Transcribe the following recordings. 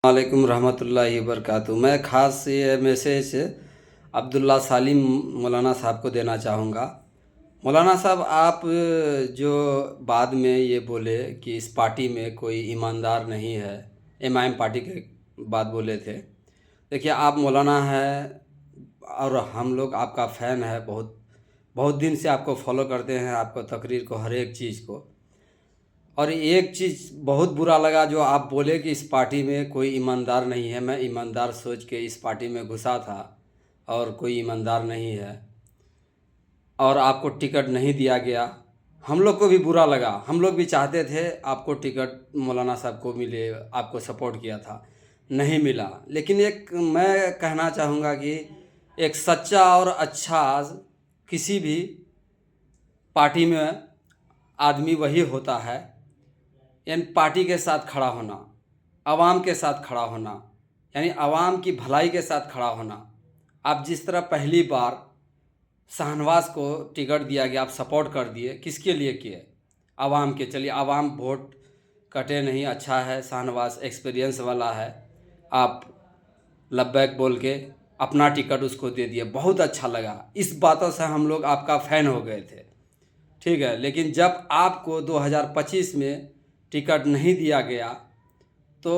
वालेकुम रहमतुल्लाहि वबरकातुहू। मैं ख़ास ये मैसेज अब्दुल्ला सालिम मौलाना साहब को देना चाहूँगा। मौलाना साहब, आप जो बाद में ये बोले कि इस पार्टी में कोई ईमानदार नहीं है, एमआईएम पार्टी के बात बोले थे। देखिए, आप मौलाना हैं और हम लोग आपका फ़ैन है, बहुत बहुत दिन से आपको फॉलो करते हैं, आपको तकरीर को, हर एक चीज़ को। और एक चीज़ बहुत बुरा लगा जो आप बोले कि इस पार्टी में कोई ईमानदार नहीं है। मैं ईमानदार सोच के इस पार्टी में घुसा था और कोई ईमानदार नहीं है और आपको टिकट नहीं दिया गया। हम लोग को भी बुरा लगा, हम लोग भी चाहते थे आपको टिकट मौलाना साहब को मिले, आपको सपोर्ट किया था, नहीं मिला। लेकिन एक मैं कहना चाहूँगा कि एक सच्चा और अच्छा किसी भी पार्टी में आदमी वही होता है, यानी पार्टी के साथ खड़ा होना, आवाम के साथ खड़ा होना, यानी आवाम की भलाई के साथ खड़ा होना। आप जिस तरह पहली बार शाहनवाज को टिकट दिया गया, आप सपोर्ट कर दिए, किसके लिए किए? आवाम के। चलिए, आवाम वोट कटे नहीं, अच्छा है, शाहनवाज एक्सपीरियंस वाला है, आप लब्बैक बोल के अपना टिकट उसको दे दिए, बहुत अच्छा लगा। इस बातों से हम लोग आपका फ़ैन हो गए थे, ठीक है। लेकिन जब आपको 2025 में टिकट नहीं दिया गया तो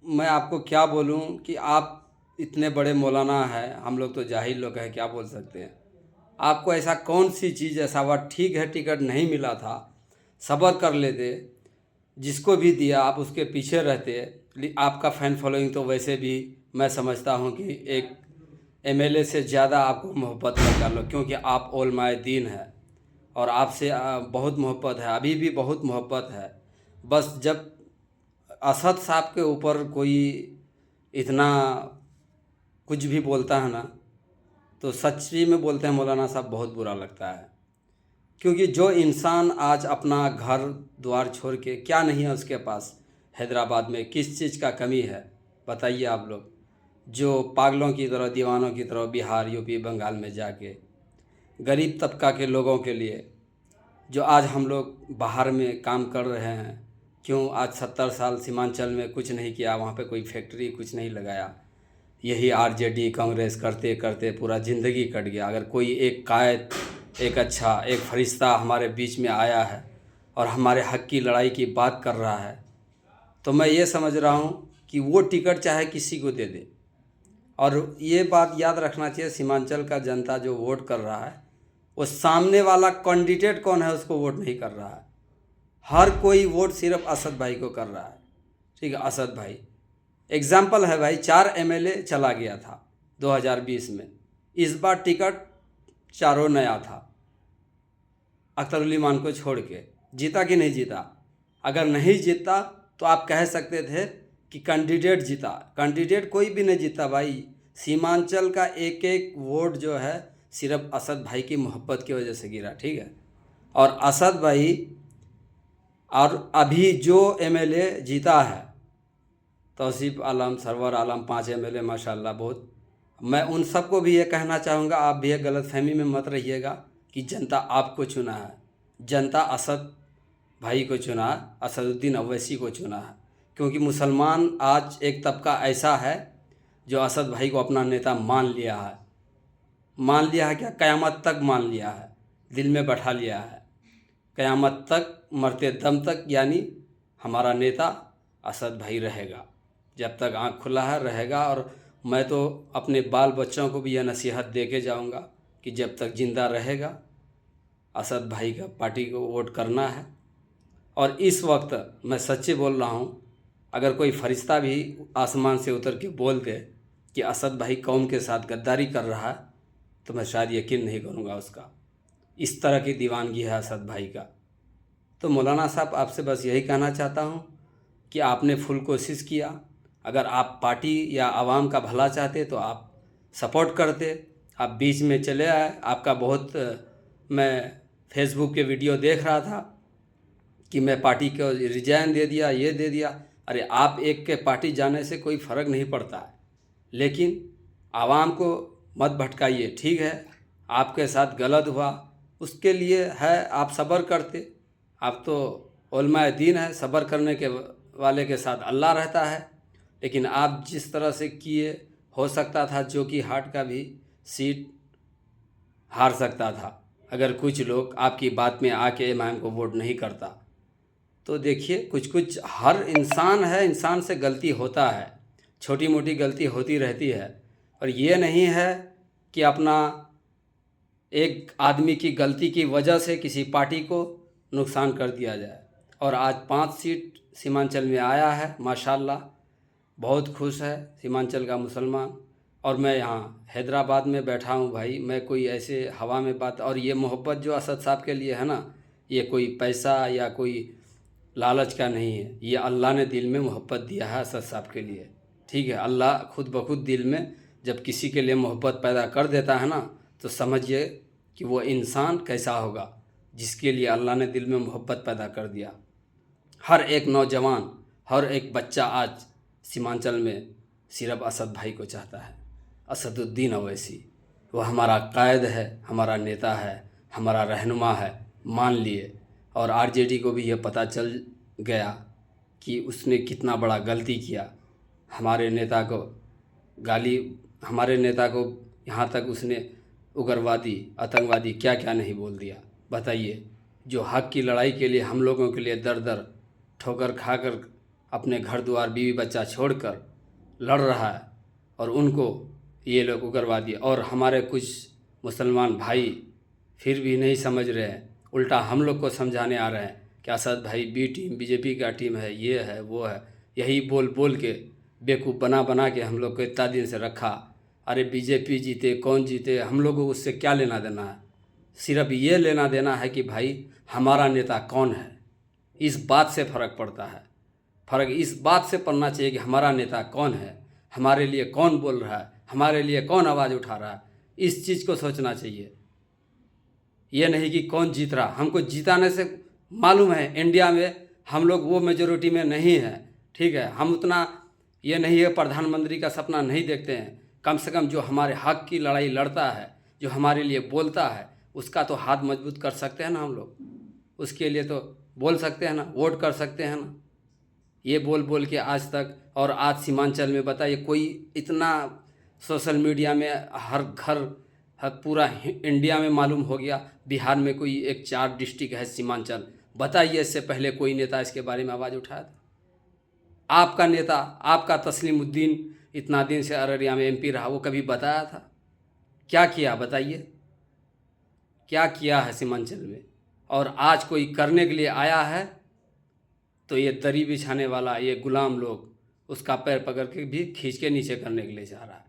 मैं आपको क्या बोलूं कि आप इतने बड़े मौलाना हैं, हम लोग तो जाहिल लोग हैं, क्या बोल सकते हैं। आपको ऐसा कौन सी चीज़ ऐसा हुआ? ठीक है, टिकट नहीं मिला था, सब्र कर लेते, जिसको भी दिया आप उसके पीछे रहते। आपका फ़ैन फॉलोइंग तो वैसे भी मैं समझता हूं कि एक एमएलए से ज़्यादा आपको मोहब्बत कर लो, क्योंकि आप ओलमाए दीन है और आपसे बहुत मोहब्बत है, अभी भी बहुत मोहब्बत है। बस जब असद साहब के ऊपर कोई इतना कुछ भी बोलता है ना, तो सच्ची में बोलते हैं मौलाना साहब, बहुत बुरा लगता है। क्योंकि जो इंसान आज अपना घर द्वार छोड़ के, क्या नहीं है उसके पास, हैदराबाद में किस चीज़ का कमी है बताइए आप लोग। जो पागलों की तरह, दीवानों की तरह बिहार, यूपी, बंगाल में जाके गरीब तबका के लोगों के लिए, जो आज हम लोग बाहर में काम कर रहे हैं, क्यों आज 70 साल सीमांचल में कुछ नहीं किया, वहाँ पे कोई फैक्ट्री कुछ नहीं लगाया, यही आरजेडी कांग्रेस करते करते पूरा ज़िंदगी कट गया। अगर कोई एक कायद, एक अच्छा, एक फरिश्ता हमारे बीच में आया है और हमारे हक़ की लड़ाई की बात कर रहा है, तो मैं ये समझ रहा हूँ कि वो टिकट चाहे किसी को दे दे। और ये बात याद रखना चाहिए, सीमांचल का जनता जो वोट कर रहा है, वो सामने वाला कैंडिडेट कौन है उसको वोट नहीं कर रहा है। हर कोई वोट सिर्फ असद भाई को कर रहा है, ठीक है। असद भाई एग्जाम्पल है भाई, 4 एमएलए चला गया था 2020 में, इस बार टिकट चारों नया था, अख्तरुल ईमान को छोड़ के। जीता कि नहीं जीता? अगर नहीं जीता तो आप कह सकते थे कि कैंडिडेट जीता। कैंडिडेट कोई भी नहीं जीता भाई, सीमांचल का एक एक वोट जो है सिर्फ असद भाई की मोहब्बत की वजह से गिरा, ठीक है। और असद भाई, और अभी जो एमएलए जीता है तौसीफ आलम, सरवर आलम, 5 एमएलए माशाल्लाह, बहुत। मैं उन सबको भी ये कहना चाहूँगा, आप भी एक गलतफहमी में मत रहिएगा कि जनता आपको चुना है। जनता असद भाई को चुना है, असदुद्दीन अवैसी को चुना है। क्योंकि मुसलमान आज एक तबका ऐसा है जो असद भाई को अपना नेता मान लिया है। मान लिया है क्या? क़यामत तक मान लिया है, दिल में बैठा लिया है, क़यामत तक, मरते दम तक, यानी हमारा नेता असद भाई रहेगा, जब तक आँख खुला है रहेगा। और मैं तो अपने बाल बच्चों को भी यह नसीहत दे के जाऊँगा कि जब तक ज़िंदा रहेगा असद भाई का पार्टी को वोट करना है। और इस वक्त मैं सच्चे बोल रहा हूँ, अगर कोई फरिश्ता भी आसमान से उतर के बोल दे कि असद भाई कौम के साथ गद्दारी कर रहा है, तो मैं शायद यकीन नहीं करूँगा उसका। इस तरह की दीवानगी है असद भाई का। तो मौलाना साहब, आपसे बस यही कहना चाहता हूँ कि आपने फुल कोशिश किया। अगर आप पार्टी या आवाम का भला चाहते तो आप सपोर्ट करते, आप बीच में चले आए। आपका बहुत, मैं फेसबुक के वीडियो देख रहा था कि मैं पार्टी को रिजाइन दे दिया, ये दे दिया। अरे, आप एक के पार्टी जाने से कोई फ़र्क नहीं पड़ता है, लेकिन आवाम को मत भटकाइए, ठीक है। आपके साथ गलत हुआ, उसके लिए है, आप सब्र करते। आप तो उलमाए दीन है, सब्र करने के वाले के साथ अल्लाह रहता है। लेकिन आप जिस तरह से किए, हो सकता था जो कि हार्ट का भी सीट हार सकता था अगर कुछ लोग आपकी बात में आके इमाम को वोट नहीं करता। तो देखिए, कुछ कुछ हर इंसान है, इंसान से गलती होता है, छोटी मोटी गलती होती रहती है। और ये नहीं है कि अपना एक आदमी की गलती की वजह से किसी पार्टी को नुकसान कर दिया जाए। और आज 5 सीट सीमांचल में आया है, माशाल्लाह, बहुत खुश है सीमांचल का मुसलमान। और मैं यहाँ हैदराबाद में बैठा हूँ भाई, मैं कोई ऐसे हवा में बात, और ये मोहब्बत जो असद साहब के लिए है ना, ये कोई पैसा या कोई लालच का नहीं है, ये अल्लाह ने दिल में मोहब्बत दिया है असद साहब के लिए। ठीक है, अल्लाह खुद ब खुद दिल में जब किसी के लिए मोहब्बत पैदा कर देता है ना, तो समझिए कि वो इंसान कैसा होगा जिसके लिए अल्लाह ने दिल में मोहब्बत पैदा कर दिया। हर एक नौजवान, हर एक बच्चा आज सीमांचल में सिर्फ असद भाई को चाहता है, असदुद्दीन अवैसी। वो हमारा कायद है, हमारा नेता है, हमारा रहनुमा है, मान लिए। और आरजेडी को भी ये पता चल गया कि उसने कितना बड़ा गलती किया, हमारे नेता को गाली, हमारे नेता को यहाँ तक उसने उग्रवादी, आतंकवादी क्या क्या नहीं बोल दिया। बताइए, जो हक की लड़ाई के लिए हम लोगों के लिए दर दर ठोकर खाकर अपने घर द्वार बीवी बच्चा छोड़कर लड़ रहा है, और उनको ये लोग उग्रवादी, और हमारे कुछ मुसलमान भाई फिर भी नहीं समझ रहे हैं, उल्टा हम लोग को समझाने आ रहे हैं कि असद भाई बी टीम, बीजेपी का टीम है, ये है वो है। यही बोल बोल के बेवकूफ़ बना बना के हम लोग को इतना दिन से रखा। अरे बीजेपी जीते कौन जीते, हम लोगों को उससे क्या लेना देना है। सिर्फ ये लेना देना है कि भाई हमारा नेता कौन है, इस बात से फ़र्क पड़ता है। फ़र्क इस बात से पड़ना चाहिए कि हमारा नेता कौन है, हमारे लिए कौन बोल रहा है, हमारे लिए कौन आवाज़ उठा रहा है, इस चीज़ को सोचना चाहिए। ये नहीं कि कौन जीत रहा। हमको जिताने से मालूम है इंडिया में हम लोग वो मेजोरिटी में नहीं है, ठीक है। हम उतना ये नहीं है, प्रधानमंत्री का सपना नहीं देखते हैं। कम से कम जो हमारे हक की लड़ाई लड़ता है, जो हमारे लिए बोलता है, उसका तो हाथ मजबूत कर सकते हैं ना हम लोग, उसके लिए तो बोल सकते हैं ना, वोट कर सकते हैं ना। ये बोल बोल के आज तक, और आज सीमांचल में बताइए कोई इतना सोशल मीडिया में हर घर, हर पूरा इंडिया में मालूम हो गया। बिहार में कोई एक 4 डिस्ट्रिक्ट है सीमांचल, बताइए इससे पहले कोई नेता इसके बारे में आवाज़ उठाया था? आपका नेता, आपका तस्लीमुद्दीन इतना दिन से अररिया में एमपी रहा, वो कभी बताया था? क्या किया बताइए, क्या किया है सीमांचल में? और आज कोई करने के लिए आया है तो ये दरी बिछाने वाला, ये गुलाम लोग उसका पैर पकड़ के भी खींच के नीचे करने के लिए जा रहा है।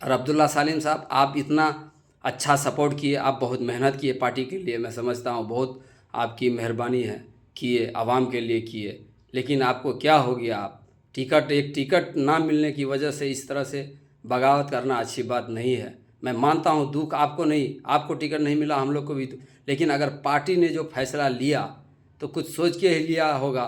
और अब्दुल्ला सालिम साहब, आप इतना अच्छा सपोर्ट किए, आप बहुत मेहनत किए पार्टी के लिए, मैं समझता हूँ बहुत आपकी मेहरबानी है, किए आवाम के लिए किए। लेकिन आपको क्या हो गया, आप एक टिकट ना मिलने की वजह से इस तरह से बगावत करना अच्छी बात नहीं है। मैं मानता हूँ दुख आपको नहीं, आपको टिकट नहीं मिला, हम लोग को भी, लेकिन अगर पार्टी ने जो फैसला लिया तो कुछ सोच के ही लिया होगा,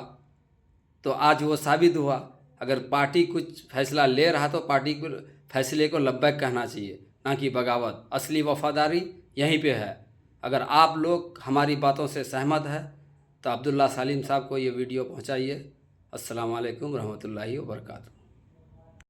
तो आज वो साबित हुआ। अगर पार्टी कुछ फैसला ले रहा तो पार्टी को फैसले को लब्बैक कहना चाहिए, ना कि बगावत। असली वफादारी यहीं पे है। अगर आप लोग हमारी बातों से सहमत है तो अब्दुल्ला सालिम साहब को ये वीडियो पहुंचाइए। अस्सलाम वालेकुम रहमतुल्लाहि व बरकातहू।